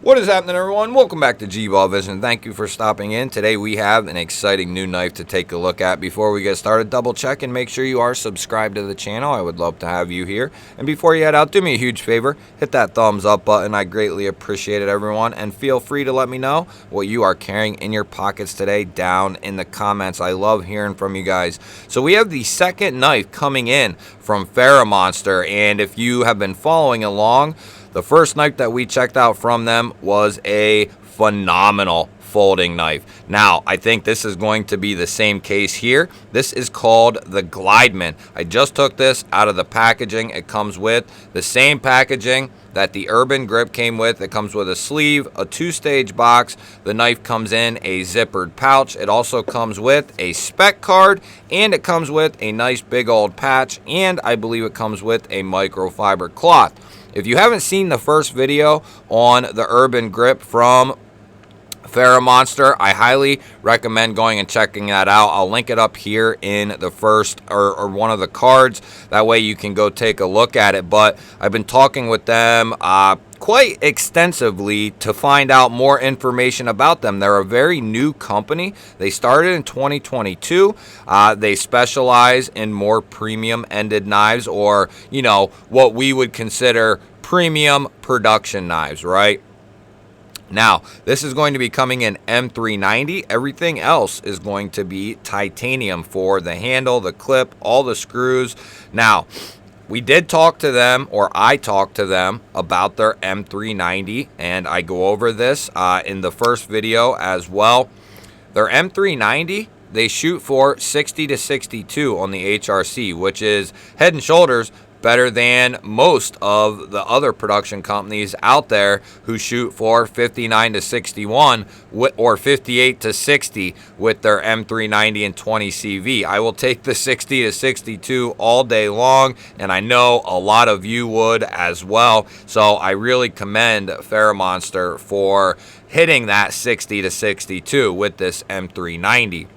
What is happening, everyone? Welcome back to G-Ball Vision. Thank you for stopping in. Today we have an exciting new knife to take a look at. Before we get started, double check and make sure you are subscribed to the channel. I would love to have you here. And before you head out, do me a huge favor. Hit that thumbs up button. I greatly appreciate it, everyone. And feel free to let me know what you are carrying in your pockets today down in the comments. I love hearing from you guys. So we have the second knife coming in from Ferramonster. And if you have been following along, the first knife that we checked out from them was a phenomenal folding knife. Now, I think this is going to be the same case here. This is called the Glideman. I just took this out of the packaging. It comes with the same packaging that the Urban Grip came with. It comes with a sleeve, a two-stage box. The knife comes in a zippered pouch. It also comes with a spec card, and it comes with a nice big old patch, and I believe it comes with a microfiber cloth. If you haven't seen the first video on the Urban Grip from Ferramonster, I highly recommend going and checking that out. I'll link it up here in the first or one of the cards. That way you can go take a look at it. But I've been talking with them quite extensively to find out more information about them. They're a very new company. They started in 2022. They specialize in more premium ended knives, or, you know, what we would consider premium production knives, right? Now, this is going to be coming in M390. Everything else is going to be titanium for the handle, the clip, all the screws. Now, we did talk to them, or I talked to them about their M390, and I go over this in the first video as well. Their M390, they shoot for 60 to 62 on the HRC, which is head and shoulders better than most of the other production companies out there who shoot for 59 to 61 or 58 to 60 with their M390 and 20 CV. I will take the 60 to 62 all day long, and I know a lot of you would as well. So I really commend Ferramonster for hitting that 60 to 62 with this M390.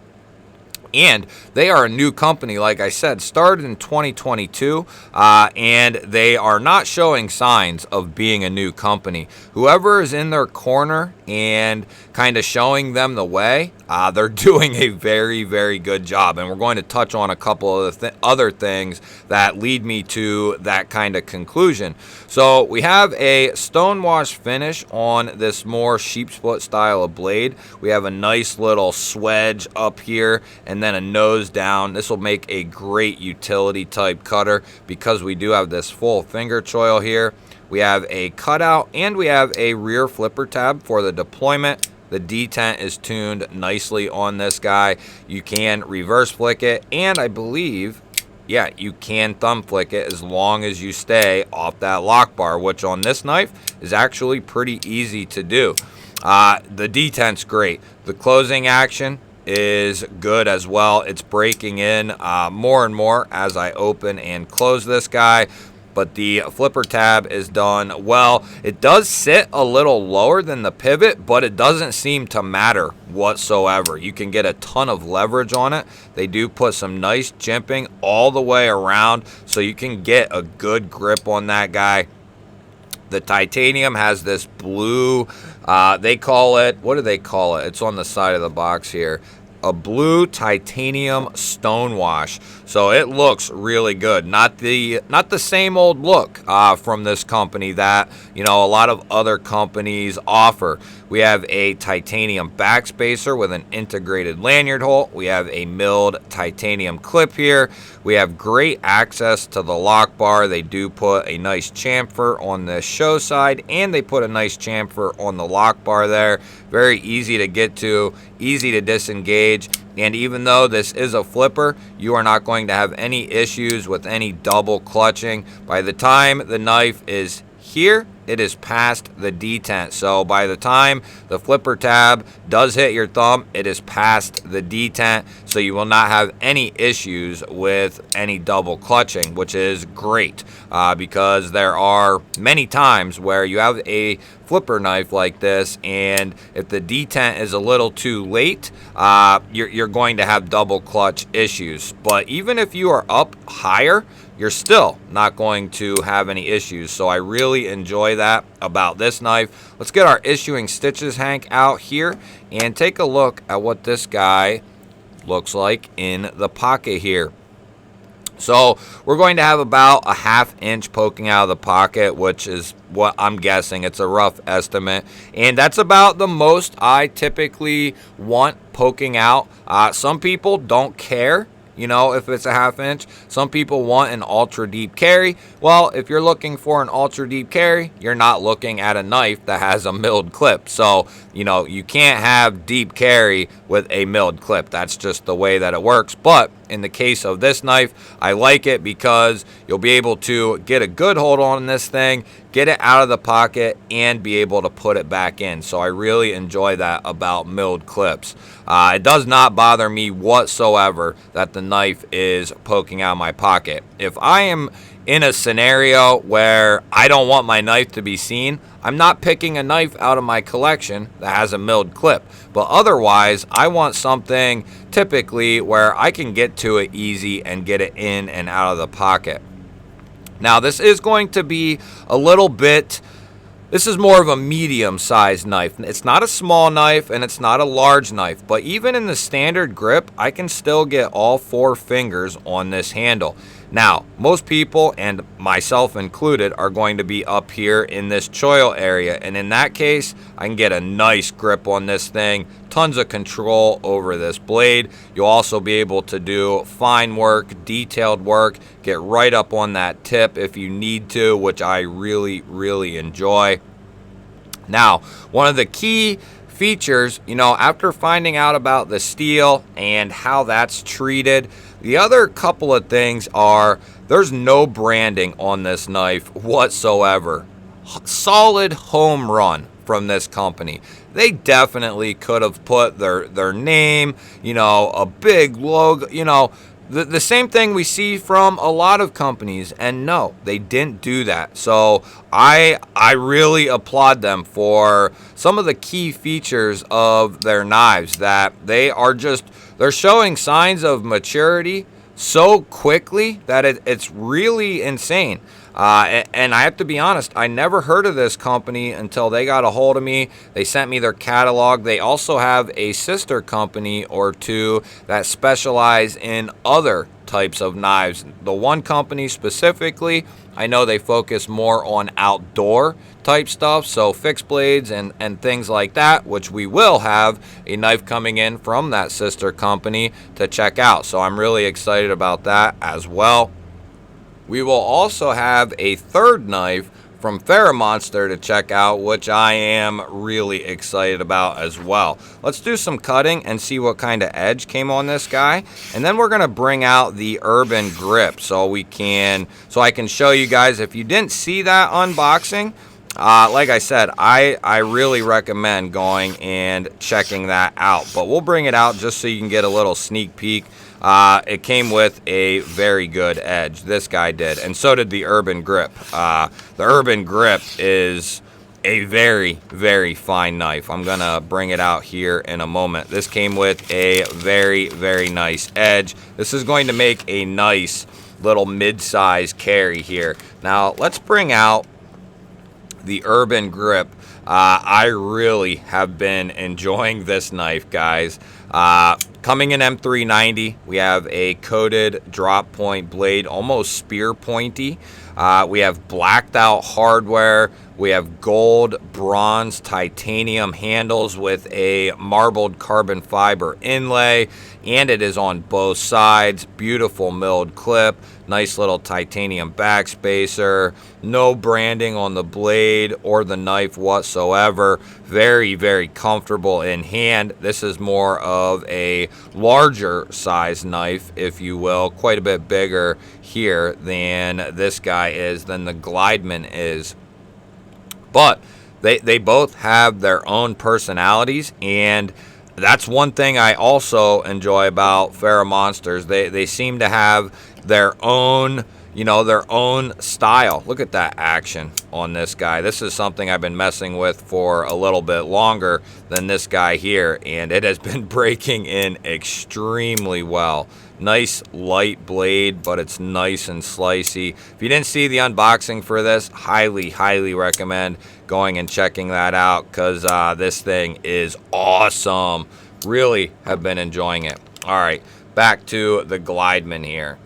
And they are a new company, like I said, started in 2022, and they are not showing signs of being a new company. Whoever is in their corner and kind of showing them the way, they're doing a very, very good job. And we're going to touch on a couple of other things that lead me to that kind of conclusion. So we have a stonewash finish on this more sheep split style of blade. We have a nice little swedge up here, and then a nose down. This will make a great utility type cutter because we do have this full finger choil here. We have a cutout, and we have a rear flipper tab for the deployment. The detent is tuned nicely on this guy. You can reverse flick it, and I believe, yeah, you can thumb flick it as long as you stay off that lock bar, which on this knife is actually pretty easy to do. The detent's great. The closing action is good as well. It's breaking in more and more as I open and close this guy. But the flipper tab is done well. It does sit a little lower than the pivot, but it doesn't seem to matter whatsoever. You can get a ton of leverage on it. They do put some nice jimping all the way around, so you can get a good grip on that guy. The titanium has this blue, they call it, what do they call it? It's on the side of the box here. A blue titanium stonewash. So it looks really good. Not the same old look from this company that, you know, a lot of other companies offer. We have a titanium backspacer with an integrated lanyard hole. We have a milled titanium clip here. We have great access to the lock bar. They do put a nice chamfer on the show side, and they put a nice chamfer on the lock bar there. Very easy to get to, easy to disengage. And even though this is a flipper, you are not going to have any issues with any double clutching. By the time the knife is here, it is past the detent. So by the time the flipper tab does hit your thumb, it is past the detent. So you will not have any issues with any double clutching, which is great because there are many times where you have a flipper knife like this, and if the detent is a little too late, you're going to have double clutch issues. But even if you are up higher, you're still not going to have any issues. So I really enjoy that about this knife. Let's get our issuing stitches Hank out here and take a look at what this guy looks like in the pocket here. So we're going to have about a 1/2 inch poking out of the pocket, which is what I'm guessing. It's a rough estimate, and that's about the most I typically want poking out. Some people don't care, you know, if it's a 1/2 inch. Some people want an ultra deep carry. Well, if you're looking for an ultra deep carry, you're not looking at a knife that has a milled clip. So, you know, you can't have deep carry with a milled clip. That's just the way that it works. But in the case of this knife, I like it because you'll be able to get a good hold on this thing, get it out of the pocket, and be able to put it back in. So I really enjoy that about milled clips. It does not bother me whatsoever that the knife is poking out of my pocket. If I am in a scenario where I don't want my knife to be seen, I'm not picking a knife out of my collection that has a milled clip. But otherwise, I want something typically where I can get to it easy and get it in and out of the pocket. Now, this is going to be a little bit, this is more of a medium-sized knife. It's not a small knife and it's not a large knife, but even in the standard grip, I can still get all 4 fingers on this handle. Now, most people, and myself included, are going to be up here in this choil area, and in that case, I can get a nice grip on this thing, tons of control over this blade. You'll also be able to do fine work, detailed work, get right up on that tip if you need to, which I really, really enjoy. Now, one of the key features, you know, after finding out about the steel and how that's treated, the other couple of things are there's no branding on this knife whatsoever. Solid home run from this company. They definitely could have put their name, you know, a big logo, you know, the same thing we see from a lot of companies, and no, they didn't do that. So I really applaud them for some of the key features of their knives, that they're showing signs of maturity so quickly that it's really insane. And I have to be honest, I never heard of this company until they got a hold of me. They sent me their catalog. They also have a sister company or two that specialize in other types of knives. The one company specifically, I know they focus more on outdoor type stuff, so fixed blades and things like that, which we will have a knife coming in from that sister company to check out. So I'm really excited about that as well. We will also have a third knife from Ferramonster to check out, which I am really excited about as well. Let's do some cutting and see what kind of edge came on this guy, and then we're going to bring out the Urban Grip so I can show you guys. If you didn't see that unboxing, like I said, I really recommend going and checking that out, but we'll bring it out just so you can get a little sneak peek. It came with a very good edge. This guy did, and so did the Urban Grip. The Urban Grip is a very, very fine knife. I'm going to bring it out here in a moment. This came with a very, very nice edge. This is going to make a nice little mid-size carry here. Now, let's bring out the Urban Grip. I really have been enjoying this knife, guys. Coming in M390, we have a coated drop point blade, almost spear pointy. We have blacked out hardware. We have gold, bronze, titanium handles with a marbled carbon fiber inlay, and it is on both sides. Beautiful milled clip, nice little titanium backspacer, no branding on the blade or the knife whatsoever. Very, very comfortable in hand. This is more of a larger size knife, if you will, quite a bit bigger here than this guy is, than the Glideman is. But they both have their own personalities, and that's one thing I also enjoy about Ferramonsters. They seem to have their own, you know, their own style. Look at that action on this guy. This is something I've been messing with for a little bit longer than this guy here, and it has been breaking in extremely well. Nice light blade, but it's nice and slicey. If you didn't see the unboxing for this, highly recommend going and checking that out, because this thing is awesome. Really have been enjoying it. All right, back to the Glideman here.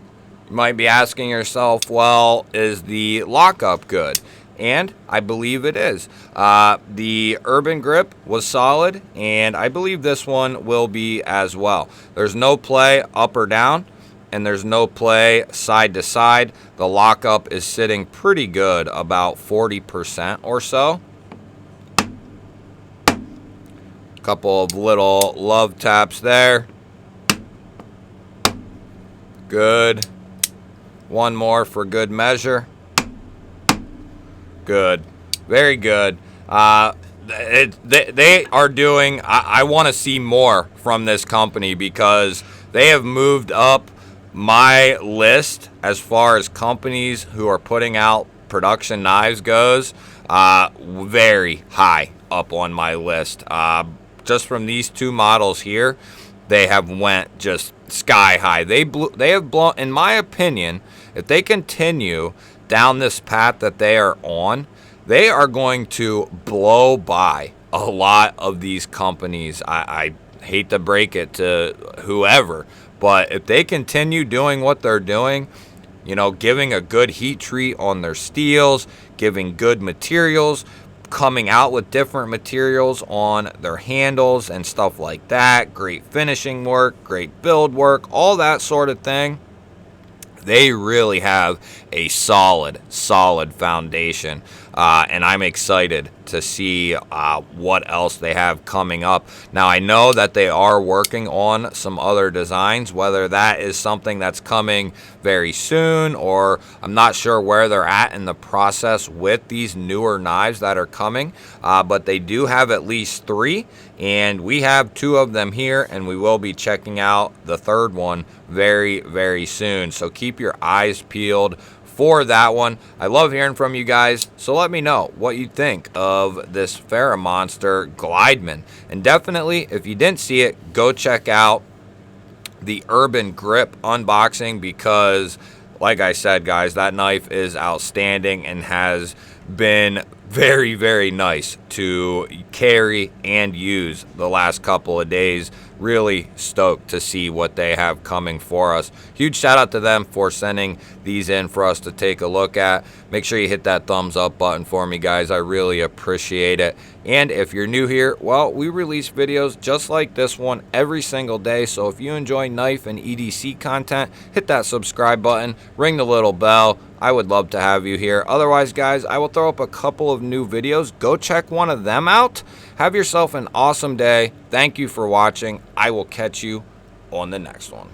You might be asking yourself, well, is the lockup good? And I believe it is. The urban grip was solid, and I believe this one will be as well. There's no play up or down, and there's no play side to side. The lockup is sitting pretty good, about 40% or so. Couple of little love taps there. Good. One more for good measure. Good. Very good. They are doing, I want to see more from this company, because they have moved up my list as far as companies who are putting out production knives goes. Very high up on my list. Just from these two models here, they have went just sky high. They have blown, in my opinion, if they continue down this path that they are on, they are going to blow by a lot of these companies. I hate to break it to whoever, but if they continue doing what they're doing, you know, giving a good heat treat on their steels, giving good materials, coming out with different materials on their handles and stuff like that, great finishing work, great build work, all that sort of thing, they really have a solid foundation. And I'm excited to see what else they have coming up. Now, I know that they are working on some other designs, whether that is something that's coming very soon, or I'm not sure where they're at in the process with these newer knives that are coming. But they do have at least 3, and we have 2 of them here, and we will be checking out the 3rd one very soon. So keep your eyes peeled for that one. I love hearing from you guys, so let me know what you think of this Ferramonster Glideman. And definitely, if you didn't see it, go check out the Urban Grip unboxing, because like I said, guys, that knife is outstanding and has been very nice to carry and use the last couple of days. Really stoked to see what they have coming for us. Huge shout out to them for sending these in for us to take a look at. Make sure you hit that thumbs up button for me, guys. I really appreciate it. And if you're new here, well, we release videos just like this one every single day. So if you enjoy knife and EDC content, hit that subscribe button, ring the little bell. I would love to have you here. Otherwise, guys, I will throw up a couple of new videos. Go check one of them out. Have yourself an awesome day. Thank you for watching. I will catch you on the next one.